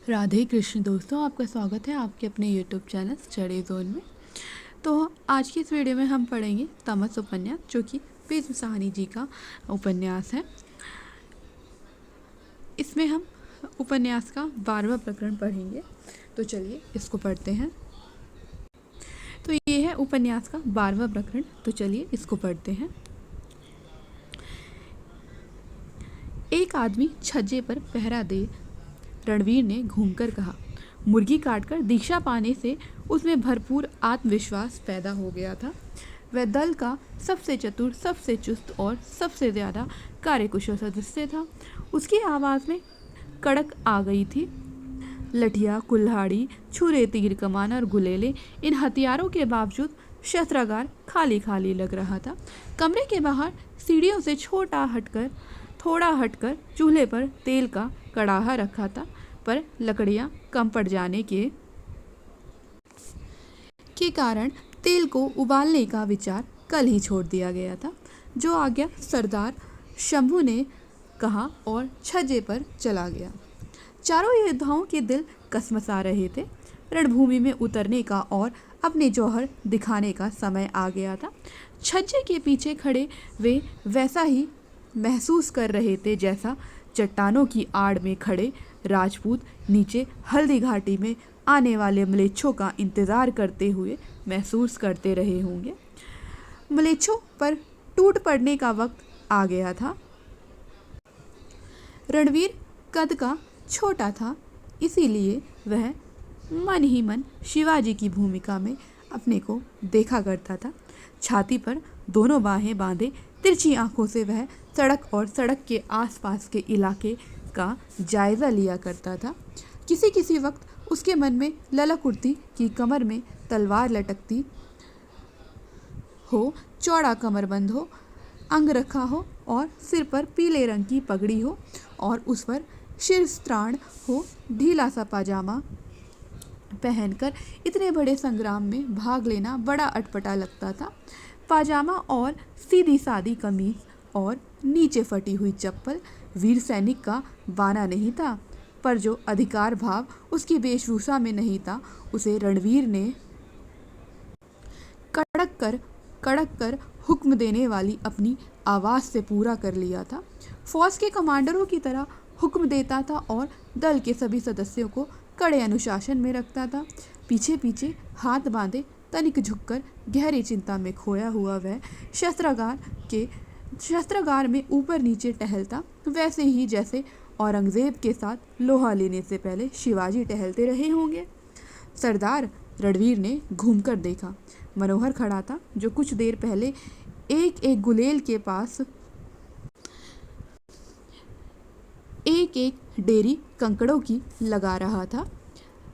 राधे कृष्ण दोस्तों, आपका स्वागत है आपके अपने यूट्यूब चैनल स्टडी जोन में। तो आज की इस वीडियो में हम पढ़ेंगे तमस उपन्यास, जो कि पेश साहनी जी का उपन्यास है। इसमें हम उपन्यास का 12वां प्रकरण पढ़ेंगे। तो चलिए इसको पढ़ते हैं। तो ये है उपन्यास का 12वां प्रकरण। तो चलिए इसको पढ़ते हैं। एक आदमी छज्जे पर पहरा दे रणवीर ने घूमकर कहा। मुर्गी काटकर दीक्षा पाने से उसमें भरपूर आत्मविश्वास पैदा हो गया था। वह दल का सबसे चतुर, सबसे चुस्त और सबसे ज़्यादा कार्यकुशल सदस्य था। उसकी आवाज़ में कड़क आ गई थी। लठिया, कुल्हाड़ी, छुरे, तीर कमान और गुलेले, इन हथियारों के बावजूद शस्त्रागार खाली खाली लग रहा था। कमरे के बाहर सीढ़ियों से थोड़ा हटकर चूल्हे पर तेल का कड़ाहा रखा था, पर लकड़ियां कम पड़ जाने के कारण तेल को उबालने का विचार कल ही छोड़ दिया गया था। जो आज्ञा सरदार शंभू ने कहा और छज्जे पर चला गया। चारों योद्धाओं के दिल कसमसा रहे थे। रणभूमि में उतरने का और अपने जौहर दिखाने का समय आ गया था। छज्जे के पीछे खड़े वे वैसा ही महसूस कर रहे थे जैसा चट्टानों की आड़ में खड़े राजपूत नीचे हल्दी घाटी में आने वाले म्लेच्छों का इंतजार करते हुए महसूस करते रहे होंगे। म्लेच्छों पर टूट पड़ने का वक्त आ गया था। रणवीर कद का छोटा था, इसीलिए वह मन ही मन शिवाजी की भूमिका में अपने को देखा करता था। छाती पर दोनों बाहें बांधे तिरछी आंखों से वह सड़क और सड़क के आसपास के इलाके का जायज़ा लिया करता था। किसी किसी वक्त उसके मन में ललक उठती कि कमर में तलवार लटकती हो, चौड़ा कमरबंद हो, अंग रखा हो और सिर पर पीले रंग की पगड़ी हो और उस पर शिरस्त्राण हो। ढीला सा पाजामा पहनकर इतने बड़े संग्राम में भाग लेना बड़ा अटपटा लगता था। पाजामा और सीधी सादी कमीज और नीचे फटी हुई चप्पल वीर सैनिक का बाना नहीं था, पर जो अधिकार भाव उसकी वेशभूषा में नहीं था, उसे रणवीर ने कड़क कर हुक्म देने वाली अपनी आवाज़ से पूरा कर लिया था। फौज के कमांडरों की तरह हुक्म देता था और दल के सभी सदस्यों को कड़े अनुशासन में रखता था। पीछे पीछे हाथ बांधे तनिक झुककर गहरी चिंता में खोया हुआ वह शस्त्रागार में ऊपर नीचे टहलता, वैसे ही जैसे औरंगजेब के साथ लोहा लेने से पहले शिवाजी टहलते रहे होंगे। सरदार रणवीर ने घूमकर देखा। मनोहर खड़ा था, जो कुछ देर पहले एक एक गुलेल के पास एक एक डेरी कंकड़ों की लगा रहा था।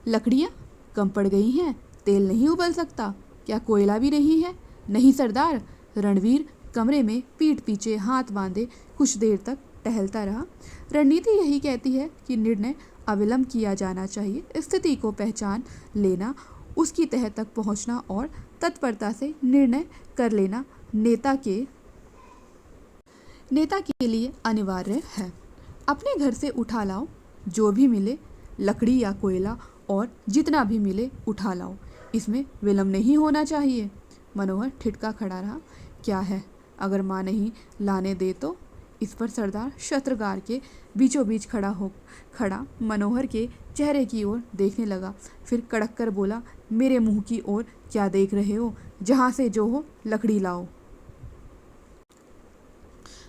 लकड़ियाँ कम पड़ गई हैं, तेल नहीं उबल सकता, क्या कोयला भी नहीं है? नहीं सरदार। रणवीर कमरे में पीठ पीछे हाथ बांधे कुछ देर तक टहलता रहा। रणनीति यही कहती है कि निर्णय अविलंब किया जाना चाहिए। स्थिति को पहचान लेना, उसकी तह तक पहुंचना और तत्परता से निर्णय कर लेना नेता के लिए अनिवार्य है। अपने घर से उठा लाओ, जो भी मिले, लकड़ी या कोयला, और जितना भी मिले उठा लाओ, इसमें विलंब नहीं होना चाहिए। मनोहर ठिठका खड़ा रहा। क्या है, अगर माँ नहीं लाने दे तो? इस पर सरदार शस्त्रागार के बीचों बीच खड़ा मनोहर के चेहरे की ओर देखने लगा। फिर कड़क कर बोला, मेरे मुंह की ओर क्या देख रहे हो? जहाँ से जो हो लकड़ी लाओ।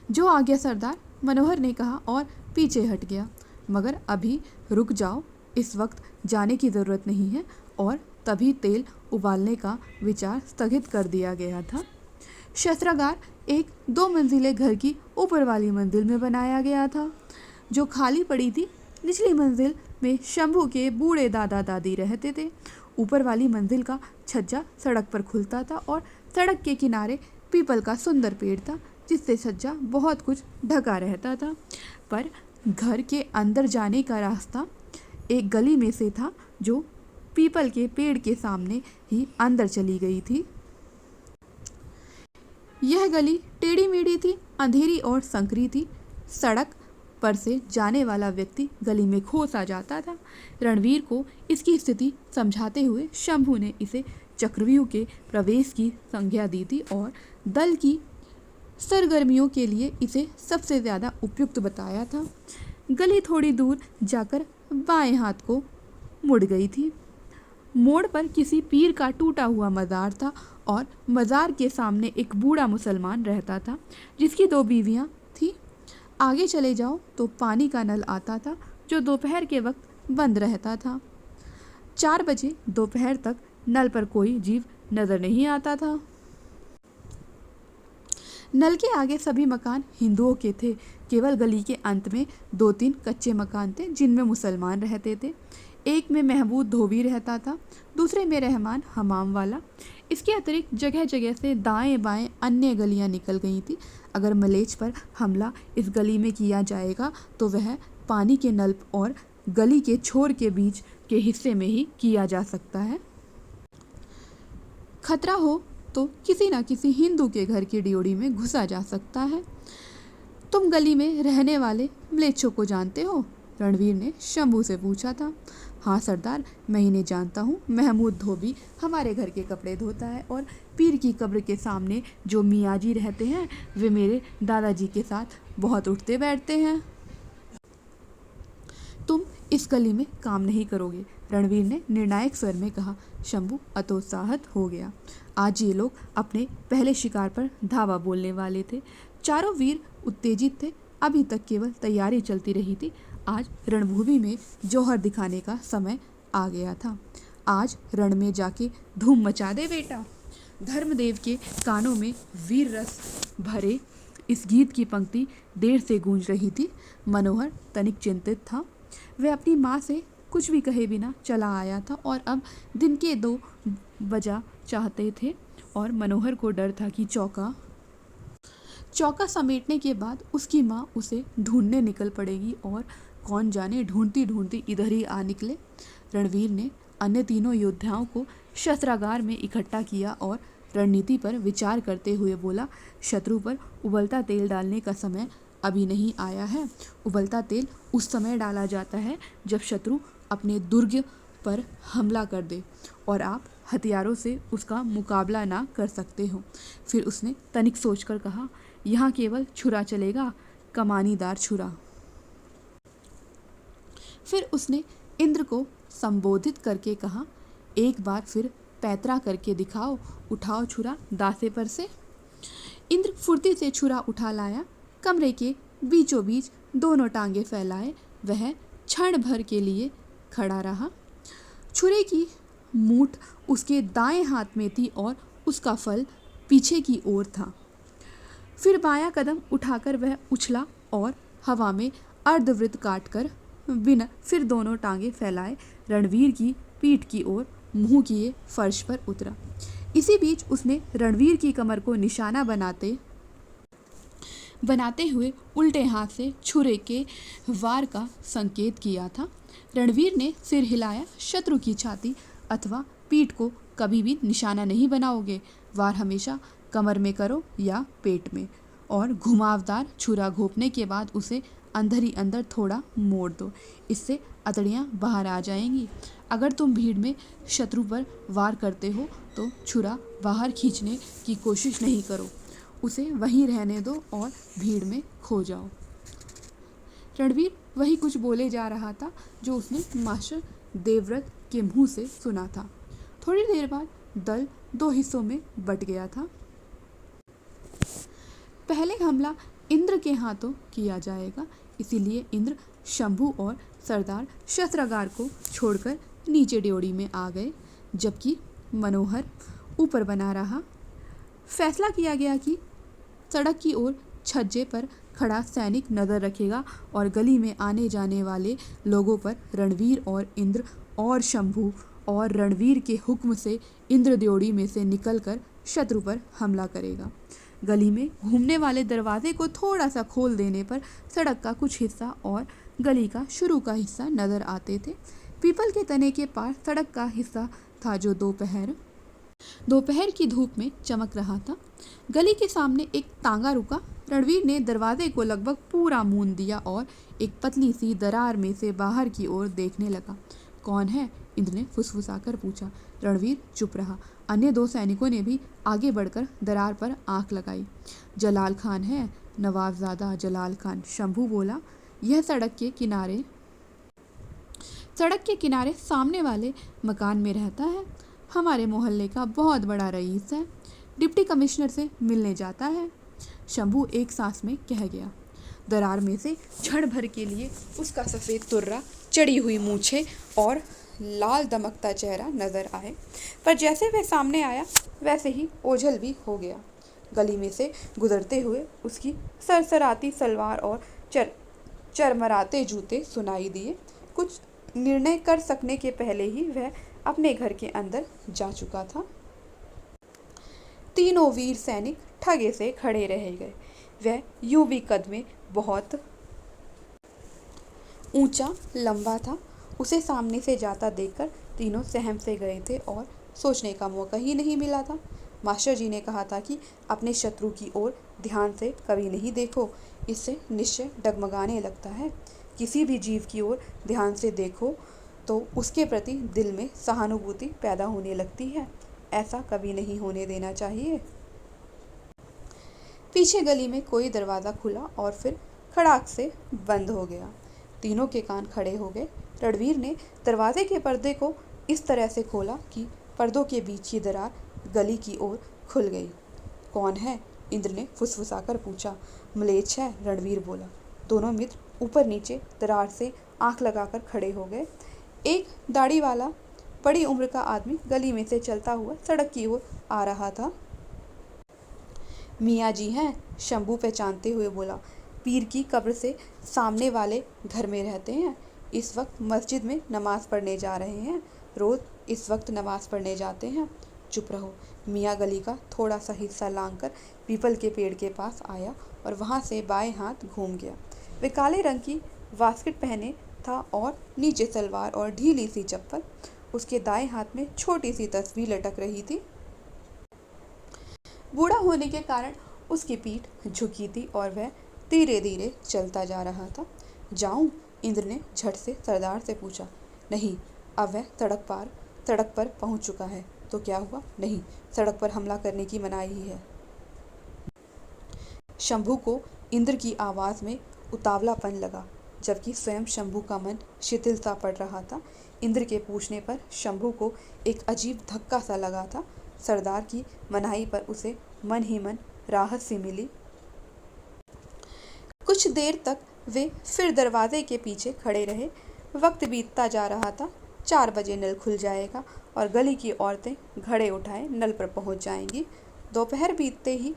जो आज्ञा सरदार, मनोहर ने कहा और पीछे हट गया। मगर अभी रुक जाओ, इस वक्त जाने की ज़रूरत नहीं है। और तभी तेल उबालने का विचार स्थगित कर दिया गया था। शस्त्रागार एक 2 मंजिले घर की ऊपर वाली मंजिल में बनाया गया था, जो खाली पड़ी थी। निचली मंजिल में शंभू के बूढ़े दादा दादी रहते थे। ऊपर वाली मंजिल का छज्जा सड़क पर खुलता था और सड़क के किनारे पीपल का सुंदर पेड़ था, जिससे छज्जा बहुत कुछ ढका रहता था। पर घर के अंदर जाने का रास्ता एक गली में से था, जो पीपल के पेड़ के सामने ही अंदर चली गई थी। यह गली टेढ़ी मेढ़ी थी, अंधेरी और संकरी थी। सड़क पर से जाने वाला व्यक्ति गली में खो सा जाता था। रणवीर को इसकी स्थिति समझाते हुए शंभू ने इसे चक्रव्यूह के प्रवेश की संज्ञा दी थी और दल की सरगर्मियों के लिए इसे सबसे ज़्यादा उपयुक्त बताया था। गली थोड़ी दूर जाकर बाएं हाथ को मुड़ गई थी। मोड़ पर किसी पीर का टूटा हुआ मज़ार था और मज़ार के सामने एक बूढ़ा मुसलमान रहता था जिसकी 2 बीवियां थी। आगे चले जाओ तो पानी का नल आता था जो दोपहर के वक्त बंद रहता था। 4 बजे दोपहर तक नल पर कोई जीव नज़र नहीं आता था। नल के आगे सभी मकान हिंदुओं के थे। केवल गली के अंत में 2-3 कच्चे मकान थे जिनमें मुसलमान रहते थे। एक में महमूद धोबी रहता था, दूसरे में रहमान हमाम वाला। इसके अतिरिक्त जगह जगह से दाएं बाएं अन्य गलियां निकल गई थी। अगर मलेच्छ पर हमला इस गली में किया जाएगा तो वह पानी के नल और गली के छोर के बीच के हिस्से में ही किया जा सकता है। खतरा हो तो किसी न किसी हिंदू के घर की ड्योढ़ी में घुसा जा सकता है। तुम गली में रहने वाले म्लेच्छों को जानते हो? रणवीर ने शंभू से पूछा था। हाँ सरदार, मैं इन्हें जानता हूँ। महमूद धोबी हमारे घर के कपड़े धोता है और पीर की कब्र के सामने जो मियाजी रहते हैं वे मेरे दादाजी के साथ बहुत उठते बैठते हैं। तुम इस गली में काम नहीं करोगे, रणवीर ने निर्णायक स्वर में कहा। शंभू हतोत्साहित हो गया। आज ये लोग अपने पहले शिकार पर धावा बोलने वाले थे। चारों वीर उत्तेजित थे। अभी तक केवल तैयारी चलती रही थी। आज रणभूमि में जौहर दिखाने का समय आ गया था। आज रण में जाके धूम मचा दे बेटा। धर्मदेव के कानों में वीर रस भरे इस गीत की पंक्ति देर से गूंज रही थी। मनोहर तनिक चिंतित था। वह अपनी माँ से कुछ भी कहे बिना चला आया था और अब दिन के 2 बजा चाहते थे और मनोहर को डर था कि चौका समेटने के बाद उसकी माँ उसे ढूंढने निकल पड़ेगी और कौन जाने ढूंढती ढूंढती इधर ही आ निकले। रणवीर ने अन्य तीनों योद्धाओं को शस्त्रागार में इकट्ठा किया और रणनीति पर विचार करते हुए बोला, शत्रु पर उबलता तेल डालने का समय अभी नहीं आया है। उबलता तेल उस समय डाला जाता है जब शत्रु अपने दुर्ग पर हमला कर दे और आप हथियारों से उसका मुकाबला ना कर सकते हो। फिर उसने तनिक सोचकर कहा, यहाँ केवल छुरा चलेगा, कमानीदार छुरा। फिर उसने इंद्र को संबोधित करके कहा, एक बार फिर पैतरा करके दिखाओ, उठाओ छुरा दासे पर से। इंद्र फुर्ती से छुरा उठा लाया। कमरे के बीचों बीच दोनों टांगे फैलाए वह क्षण भर के लिए खड़ा रहा। छुरे की मूठ उसके दाएं हाथ में थी और उसका फल पीछे की ओर था। फिर बायां कदम उठाकर वह उछला और हवा में अर्धवृत्त काटकर बिना फिर दोनों टांगे फैलाए रणवीर की पीठ की ओर मुंह किए फर्श पर उतरा। इसी बीच उसने रणवीर की कमर को निशाना बनाते हुए उल्टे हाथ से छुरे के वार का संकेत किया था। रणवीर ने सिर हिलाया। शत्रु की छाती अथवा पीठ को कभी भी निशाना नहीं बनाओगे। वार हमेशा कमर में करो या पेट में और घुमावदार छुरा घोंपने के बाद उसे अंदर ही अंदर थोड़ा मोड़ दो। इससे अतड़ियाँ बाहर आ जाएंगी। अगर तुम भीड़ में शत्रु पर वार करते हो तो छुरा बाहर खींचने की कोशिश नहीं करो, उसे वहीं रहने दो और भीड़ में खो जाओ। रणवीर वही कुछ बोले जा रहा था जो उसने मास्टर देवव्रत के मुंह से सुना था। थोड़ी देर बाद दल 2 हिस्सों में बट गया था। पहले हमला इंद्र के हाथों किया जाएगा, इसीलिए इंद्र, शंभू और सरदार शस्त्रागार को छोड़कर नीचे ड्योढ़ी में आ गए, जबकि मनोहर ऊपर बना रहा। फैसला किया गया कि सड़क की ओर छज्जे पर खड़ा सैनिक नज़र रखेगा और गली में आने जाने वाले लोगों पर रणवीर और इंद्र और शंभू और रणवीर के हुक्म से इंद्र ड्योढ़ी में से निकलकर शत्रु पर हमला करेगा। गली में घूमने वाले दरवाजे को थोड़ा सा खोल देने पर सड़क का कुछ हिस्सा और गली का शुरू का हिस्सा नज़र आते थे। पीपल के तने के पार सड़क का हिस्सा था जो दोपहर की धूप में चमक रहा था। गली के सामने एक तांगा रुका। रणवीर ने दरवाजे को लगभग पूरा मूंद दिया और एक पतली सी दरार में से बाहर की ओर देखने लगा। कौन है? इंद्र ने फुसफुसाकर पूछा। रणवीर चुप रहा। अन्य दो सैनिकों ने भी आगे बढ़कर दरार पर आंख लगाई। जलाल खान है, नवाबजादा जलाल खान, शंभू बोला। यह सड़क के किनारे सामने वाले मकान में रहता है। हमारे मोहल्ले का बहुत बड़ा रईस है। डिप्टी कमिश्नर से मिलने जाता है, शंभू एक सांस में कह गया। दरार में से क्षण भर के लिए उसका सफ़ेद तुर्रा, चढ़ी हुई मूछें और लाल दमकता चेहरा नजर आए, पर जैसे वह सामने आया वैसे ही ओझल भी हो गया। गली में से गुजरते हुए उसकी सरसराती सलवार और चरमराते जूते सुनाई दिए। कुछ निर्णय कर सकने के पहले ही वह अपने घर के अंदर जा चुका था। तीनों वीर सैनिक ठगे से खड़े रह गए। वह यूं भी कद में बहुत ऊंचा लंबा था। उसे सामने से जाता देखकर तीनों सहम से गए थे और सोचने का मौका ही नहीं मिला था। मास्टर जी ने कहा था कि अपने शत्रु की ओर ध्यान से कभी नहीं देखो, इससे निश्चय डगमगाने लगता है। किसी भी जीव की ओर ध्यान से देखो तो उसके प्रति दिल में सहानुभूति पैदा होने लगती है। ऐसा कभी नहीं होने देना चाहिए। पीछे गली में कोई दरवाज़ा खुला और फिर खड़ाक से बंद हो गया। तीनों के कान खड़े हो गए। रणवीर ने दरवाजे के पर्दे को इस तरह से खोला कि पर्दों के बीच की दरार गली की ओर खुल गई। कौन है? इंद्र ने फुसफुसाकर पूछा। मलेच्छ है, रणवीर बोला। दोनों मित्र ऊपर नीचे दरार से आंख लगाकर खड़े हो गए। एक दाढ़ी वाला बड़ी उम्र का आदमी गली में से चलता हुआ सड़क की ओर आ रहा था। मियाँ जी हैं, शंभू पहचानते हुए बोला। पीर की कब्र से सामने वाले घर में रहते हैं। इस वक्त मस्जिद में नमाज पढ़ने जा रहे हैं। रोज़ इस वक्त नमाज पढ़ने जाते हैं। चुप रहो। मियाँ गली का थोड़ा सा हिस्सा लांघकर पीपल के पेड़ के पास आया और वहाँ से बाएं हाथ घूम गया। वे काले रंग की वास्किट पहने था और नीचे सलवार और ढीली सी चप्पल। उसके दाएं हाथ में छोटी सी तस्वीर लटक रही थी। बूढ़ा होने के कारण उसकी पीठ झुकी थी और वह धीरे धीरे चलता जा रहा था। जाऊं? इंद्र ने झट से सरदार से पूछा। नहीं, अब वह सड़क पर पहुंच चुका है। तो क्या हुआ? नहीं, सड़क पर हमला करने की मनाही है। शंभू को इंद्र की आवाज़ में उतावलापन लगा, जबकि स्वयं शंभू का मन शिथिल सा पड़ रहा था। इंद्र के पूछने पर शंभू को एक अजीब धक्का सा लगा था। सरदार की मनाही पर उसे मन ही मन राहत सी मिली। कुछ देर तक वे फिर दरवाजे के पीछे खड़े रहे। वक्त बीतता जा रहा था। 4 बजे नल खुल जाएगा और गली की औरतें घड़े उठाए नल पर पहुंच जाएंगी। दोपहर बीतते ही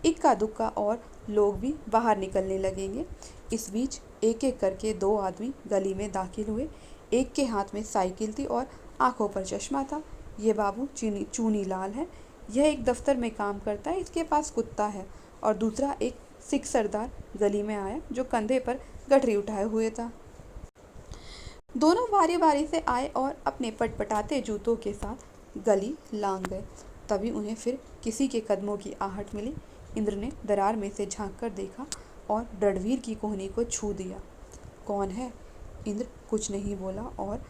इक्का दुक्का और लोग भी बाहर निकलने लगेंगे। इस बीच एक एक करके 2 आदमी गली में दाखिल हुए। एक के हाथ में साइकिल थी और आंखों पर चश्मा था। ये बाबू चूनी लाल है। यह एक दफ्तर में काम करता है। इसके पास कुत्ता है। और दूसरा एक सिख सरदार गली में आया जो कंधे पर गठरी उठाए हुए था। दोनों बारी बारी से आए और अपने पटपटाते जूतों के साथ गली लांघ गए। तभी उन्हें फिर किसी के कदमों की आहट मिली। इंद्र ने दरार में से झांक कर देखा और रणवीर की कोहनी को छू दिया। कौन है? इंद्र कुछ नहीं बोला और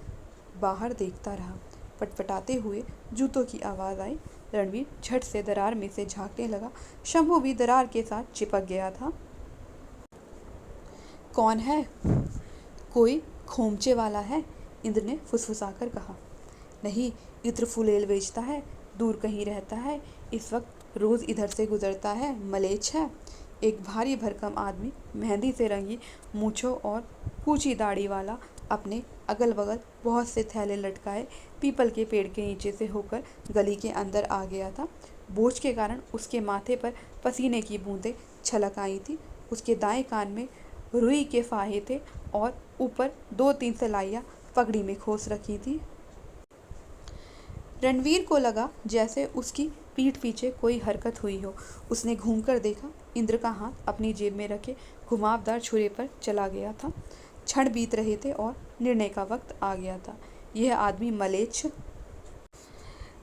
बाहर देखता रहा। पटपटाते हुए जूतों की आवाज़ आई। रणवीर झट से दरार में से झांकने लगा। शंभू भी दरार के साथ चिपक गया था। कौन है? कोई खोमचे वाला है, इंद्र ने फुसफुसाकर कहा। नहीं, इत्र फुलेल बेचता है, दूर कहीं रहता है। इस वक्त रोज़ इधर से गुजरता है। मलेच्छ है। एक भारी भरकम आदमी मेहंदी से रंगी मूँछों और कूची दाढ़ी वाला अपने अगल बगल बहुत से थैले लटकाए पीपल के पेड़ के नीचे से होकर गली के अंदर आ गया था। बोझ के कारण उसके माथे पर पसीने की बूंदें छलक आई थी। उसके दाएं कान में रुई के फाहे थे और ऊपर 2-3 सलाइयाँ पगड़ी में खोस रखी थी। रणवीर को लगा जैसे उसकी पीठ पीछे कोई हरकत हुई हो। उसने घूमकर देखा। इंद्र का हाथ अपनी जेब में रखे घुमावदार छुरे पर चला गया था। क्षण बीत रहे थे और निर्णय का वक्त आ गया था। यह आदमी मलेच्छ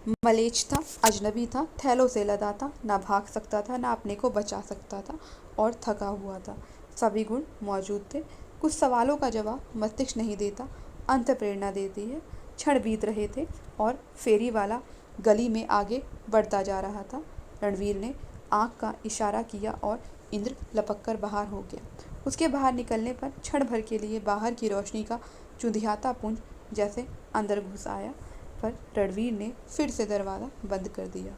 मलेच्छ था, अजनबी था, थैलों से लदा था, ना भाग सकता था, ना अपने को बचा सकता था और थका हुआ था। सभी गुण मौजूद थे। कुछ सवालों का जवाब मस्तिष्क नहीं देता, अंत प्रेरणा देती है। क्षण बीत रहे थे और फेरी वाला गली में आगे बढ़ता जा रहा था। रणवीर ने आँख का इशारा किया और इंद्र लपक कर बाहर हो गया। उसके बाहर निकलने पर क्षण भर के लिए बाहर की रोशनी का चुंधियाता पुंज जैसे अंदर घुस आया, पर रणवीर ने फिर से दरवाज़ा बंद कर दिया।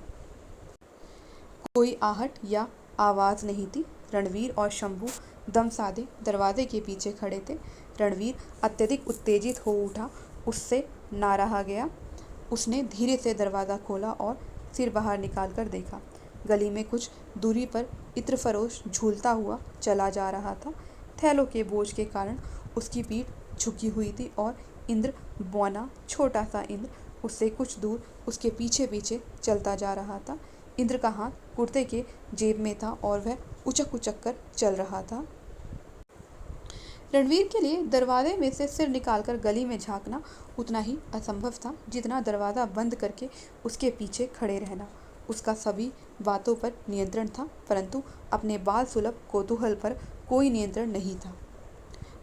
कोई आहट या आवाज़ नहीं थी। रणवीर और शंभू दम साधे दरवाजे के पीछे खड़े थे। रणवीर अत्यधिक उत्तेजित हो उठा, उससे ना रहा गया। उसने धीरे से दरवाज़ा खोला और सिर बाहर निकाल कर देखा। गली में कुछ दूरी पर इत्रफरोश झूलता हुआ चला जा रहा था। थैलों के बोझ के कारण उसकी पीठ झुकी हुई थी और इंद्र बौना, छोटा सा इंद्र उससे कुछ दूर उसके पीछे पीछे चलता जा रहा था। इंद्र का हाथ कुर्ते के जेब में था और वह उचक उचक कर चल रहा था। रणवीर के लिए दरवाजे में से सिर निकालकर गली में झांकना उतना ही असंभव था जितना दरवाज़ा बंद करके उसके पीछे खड़े रहना। उसका सभी बातों पर नियंत्रण था, परंतु अपने बाल सुलभ कौतूहल पर कोई नियंत्रण नहीं था।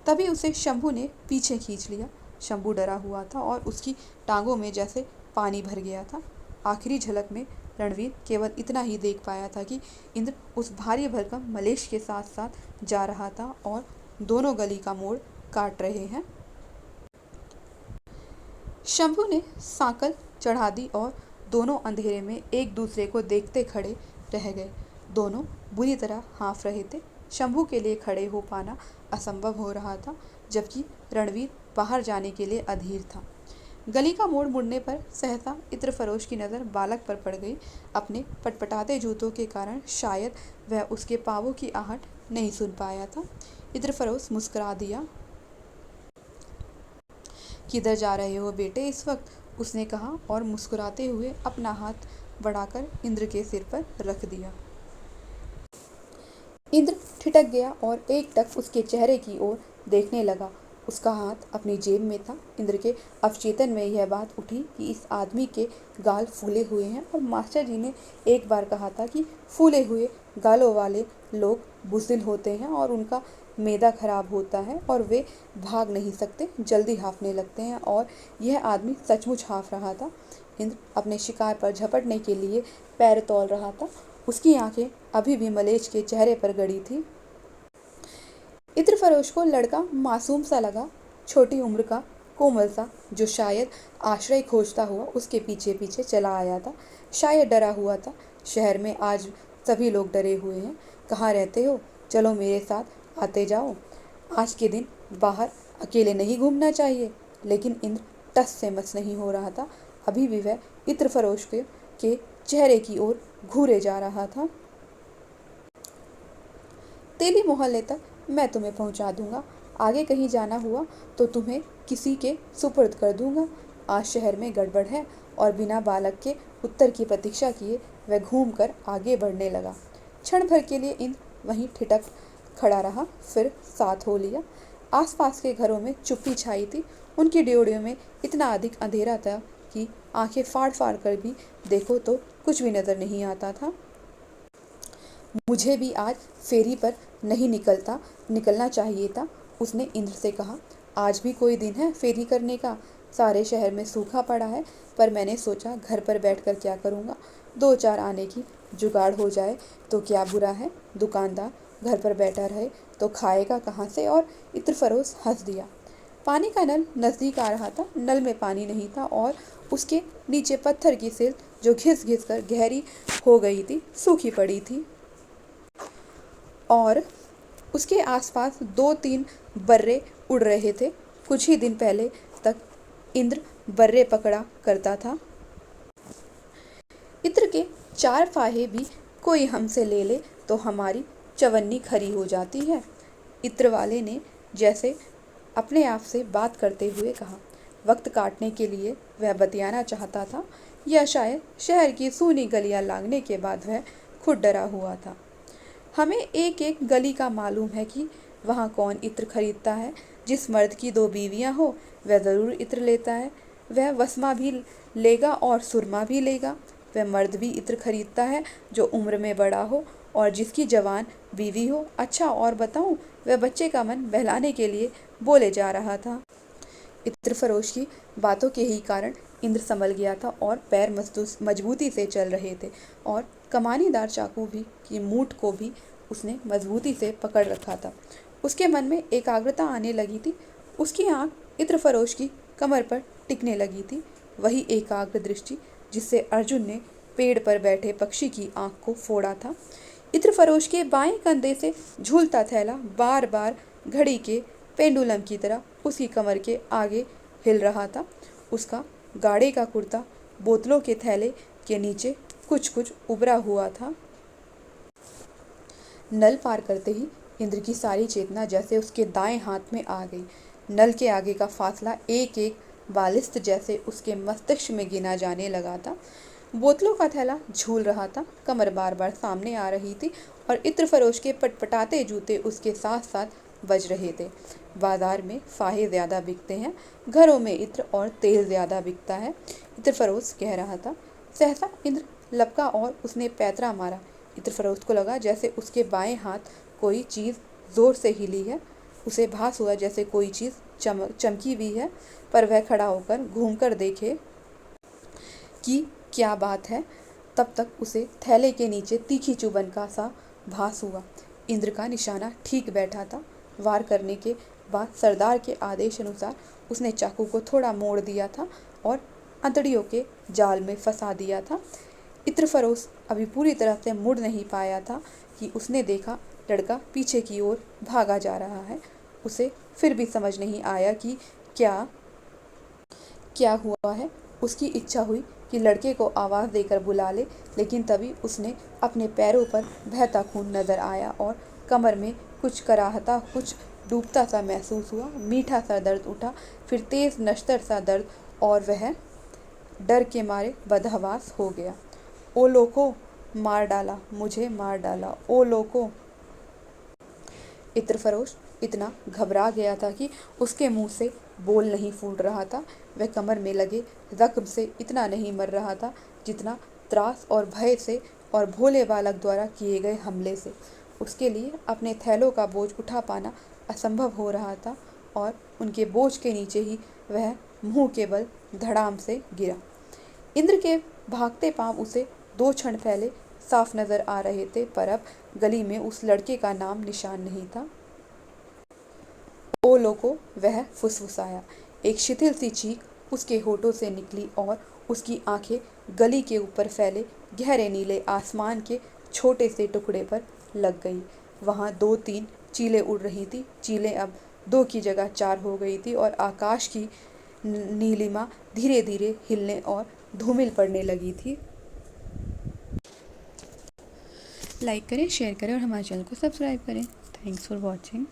तभी उसे शंभू ने पीछे खींच लिया। शंभू डरा हुआ था और उसकी टांगों में जैसे पानी भर गया था। आखिरी झलक में रणवीर केवल इतना ही देख पाया था कि इंद्र उस भारी भरकम मलेच्छ के साथ साथ जा रहा था और दोनों गली का मोड़ काट रहे हैं। शंभू ने सांकल चढ़ा दी और दोनों अंधेरे में एक दूसरे को देखते खड़े रह गए। दोनों बुरी तरह हाँफ रहे थे। शंभू के लिए खड़े हो पाना असंभव हो रहा था, जबकि रणवीर बाहर जाने के लिए अधीर था। गली का मोड़ मुड़ने पर सहसा इत्रफरोश की नज़र बालक पर पड़ गई। अपने पटपटाते जूतों के कारण शायद वह उसके पाँवों की आहट नहीं सुन पाया था। इत्रफरोश मुस्कुरा दिया। किधर जा रहे हो बेटे इस वक्त? उसने कहा और मुस्कुराते हुए अपना हाथ बढ़ाकर इंद्र के सिर पर रख दिया। इंद्र ठिठक गया और एकटक उसके चेहरे की ओर देखने लगा। उसका हाथ अपनी जेब में था। इंद्र के अवचेतन में यह बात उठी कि इस आदमी के गाल फूले हुए हैं और मास्टर जी ने एक बार कहा था कि फूले हुए गालों वाले लोग बुज़दिल होते हैं और उनका मैदा खराब होता है और वे भाग नहीं सकते, जल्दी हाँफने लगते हैं, और यह आदमी सचमुच हाँफ रहा था। इंद्र अपने शिकार पर झपटने के लिए पैर तौल रहा था। उसकी आंखें अभी भी मलेच्छ के चेहरे पर गड़ी थी। इत्रफरोश को लड़का मासूम सा लगा, छोटी उम्र का, कोमल सा, जो शायद आश्रय खोजता हुआ उसके पीछे पीछे चला आया था। शायद डरा हुआ था। शहर में आज सभी लोग डरे हुए हैं। कहाँ रहते हो? चलो मेरे साथ आते जाओ। आज के दिन बाहर अकेले नहीं घूमना चाहिए। लेकिन इंद्र टस से मस नहीं हो रहा था। अभी भी वह इत्रफरोश के चेहरे की ओर घूरे जा रहा था। तेली मोहल्ले तक मैं तुम्हें पहुंचा दूंगा। आगे कहीं जाना हुआ तो तुम्हें किसी के सुपुर्द कर दूंगा। आज शहर में गड़बड़ है। और बिना बालक के उत्तर की प्रतीक्षा किए वह घूमकर आगे बढ़ने लगा। क्षण भर के लिए इंद्र वहीं ठिठक खड़ा रहा, फिर साथ हो लिया। आसपास के घरों में चुप्पी छाई थी। उनकी ड्योढ़ियों में इतना अधिक अंधेरा था कि आंखें फाड़ फाड़ कर भी देखो तो कुछ भी नज़र नहीं आता था। मुझे भी आज फेरी पर नहीं निकलना चाहिए था, उसने इंद्र से कहा। आज भी कोई दिन है फेरी करने का? सारे शहर में सूखा पड़ा है, पर मैंने सोचा घर पर बैठकर क्या करूँगा। 2-4 आने की जुगाड़ हो जाए तो क्या बुरा है। दुकानदार घर पर बैठा रहे तो खाएगा कहाँ से? और इत्रफरोश हंस दिया। पानी का नल नज़दीक आ रहा था। नल में पानी नहीं था और उसके नीचे पत्थर की सिल जो घिस घिस कर गहरी हो गई थी, सूखी पड़ी थी। और उसके आसपास 2-3 बर्रे उड़ रहे थे। कुछ ही दिन पहले तक इंद्र बर्रे पकड़ा करता था। इत्र के 4 फाहे भी कोई हमसे ले ले तो हमारी चवन्नी खरी हो जाती है। इत्र वाले ने जैसे अपने आप से बात करते हुए कहा। वक्त काटने के लिए वह बतियाना चाहता था, या शायद शहर की सूनी गलियां लांघने के बाद वह खुद डरा हुआ था। हमें एक एक गली का मालूम है कि वहाँ कौन इत्र खरीदता है। जिस मर्द की 2 बीवियाँ हो वह ज़रूर इत्र लेता है। वह वस्मा भी लेगा और सुरमा भी लेगा। वह मर्द भी इत्र खरीदता है जो उम्र में बड़ा हो और जिसकी जवान बीवी हो। अच्छा और बताऊं, वह बच्चे का मन बहलाने के लिए बोले जा रहा था। इत्र फरोश की बातों के ही कारण इंद्र संभल गया था और पैर मजबूती से चल रहे थे और कमानीदार चाकू भी की मूठ को भी उसने मजबूती से पकड़ रखा था। उसके मन में एकाग्रता आने लगी थी। उसकी आंख इत्र फरोश की कमर पर टिकने लगी थी। वही एकाग्र दृष्टि जिससे अर्जुन ने पेड़ पर बैठे पक्षी की आंख को फोड़ा था। इत्र फरोश के बाएं कंधे से झूलता थैला बार बार घड़ी के पेंडुलम की तरह उसकी कमर के आगे हिल रहा था। उसका गाड़े का कुर्ता बोतलों के थैले के नीचे कुछ कुछ उभरा हुआ था। नल पार करते ही इंद्र की सारी चेतना जैसे उसके दाएं हाथ में आ गई। नल के आगे का फासला एक एक बालिस्त जैसे उसके मस्तिष्क में गिना जाने लगा था। बोतलों का थैला झूल रहा था, कमर बार बार सामने आ रही थी और इत्र फरोश के पटपटाते जूते उसके साथ साथ बज रहे थे। बाजार में फाहे ज़्यादा बिकते हैं, घरों में इत्र और तेल ज़्यादा बिकता है, इत्र फरोश कह रहा था। सहसा इंद्र लपका और उसने पैतरा मारा। इत्र फरोश को लगा जैसे उसके बाएं हाथ कोई चीज़ ज़ोर से हिली है। उसे भास हुआ जैसे कोई चीज़ चमकी हुई है, पर वह खड़ा होकर घूमकर देखे कि क्या बात है। तब तक उसे थैले के नीचे तीखी चुभन का सा भास हुआ। इंद्र का निशाना ठीक बैठा था। वार करने के बाद सरदार के आदेश अनुसार उसने चाकू को थोड़ा मोड़ दिया था और अंतड़ियों के जाल में फंसा दिया था। इत्र फरोश अभी पूरी तरह से मुड़ नहीं पाया था कि उसने देखा लड़का पीछे की ओर भागा जा रहा है। उसे फिर भी समझ नहीं आया कि क्या क्या हुआ है। उसकी इच्छा हुई कि लड़के को आवाज़ देकर बुला ले, लेकिन तभी उसने अपने पैरों पर बहता खून नजर आया और कमर में कुछ कराहता, कुछ डूबता सा महसूस हुआ। मीठा सा दर्द उठा, फिर तेज नश्तर सा दर्द, और वह डर के मारे बदहवास हो गया। ओ लोको, मार डाला, मुझे मार डाला, ओ लोको। इत्र फरोश इतना घबरा गया था कि उसके मुंह से बोल नहीं फूट रहा था। वह कमर में लगे जख्म से इतना नहीं मर रहा था जितना त्रास और भय से और भोले बालक द्वारा किए गए हमले से। उसके लिए अपने थैलों का बोझ उठा पाना असंभव हो रहा था और उनके बोझ के नीचे ही वह मुंह के बल धड़ाम से गिरा। इंद्र के भागते पांव उसे 2 क्षण पहले साफ नजर आ रहे थे, पर अब गली में उस लड़के का नाम निशान नहीं था। ओ लोको, वह फुसफुसाया। एक शिथिल सी चीख उसके होठों से निकली और उसकी आंखें गली के ऊपर फैले गहरे नीले आसमान के छोटे से टुकड़े पर लग गई। वहाँ 2-3 चीलें उड़ रही थी। चीलें अब 2 की जगह 4 हो गई थी और आकाश की नीलिमा धीरे धीरे हिलने और धूमिल पड़ने लगी थी। लाइक करें, शेयर करें और हमारे चैनल को सब्सक्राइब करें। Thanks for watching.